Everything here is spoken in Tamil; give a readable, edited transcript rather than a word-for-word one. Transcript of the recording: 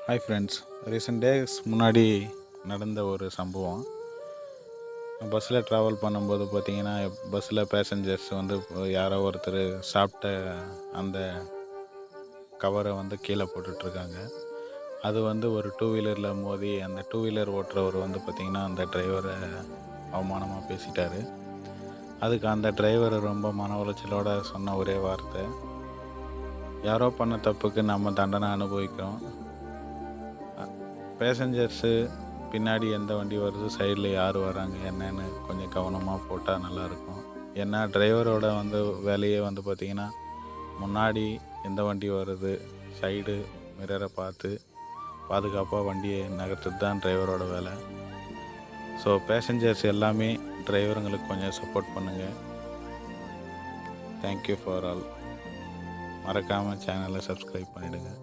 Hi friends. ரீசெண்ட் டேஸ் முன்னாடி நடந்த ஒரு சம்பவம். பஸ்ஸில் ட்ராவல் பண்ணும்போது பார்த்திங்கன்னா, பஸ்ஸில் பேசஞ்சர்ஸ் வந்து யாரோ ஒருத்தர் சாப்பிட்ட அந்த கவரை வந்து கீழே போட்டுட்ருக்காங்க. அது வந்து ஒரு டூ வீலரில் மோதி அந்த டூ வீலர் ஓட்டுறவர் வந்து பார்த்திங்கன்னா, அந்த டிரைவரை அவமானமாக பேசிட்டார். அதுக்கு அந்த டிரைவர் ரொம்ப மன உளைச்சலோடு சொன்ன ஒரே வார்த்தை, யாரோ பண்ண தப்புக்கு நம்ம தண்டனை அனுபவிக்கிறோம். பேசஞ்சர்ஸு பின்னாடி எந்த வண்டி வருது, சைடில் யார் வராங்க என்னன்னு கொஞ்சம் கவனமாக போட்டால் நல்லாயிருக்கும். ஏன்னா டிரைவரோட வந்து வேலையே வந்து பார்த்திங்கன்னா, முன்னாடி எந்த வண்டி வருது, சைடு மிரரை பார்த்து பாதுகாப்பாக வண்டியை நகர்த்துறது தான் டிரைவரோட வேலை. ஸோ பேசஞ்சர்ஸ் எல்லாமே டிரைவருங்களுக்கு கொஞ்சம் சப்போர்ட் பண்ணுங்கள். Thank you for all. மறக்காமல் சேனலை சப்ஸ்கிரைப் பண்ணிவிடுங்க.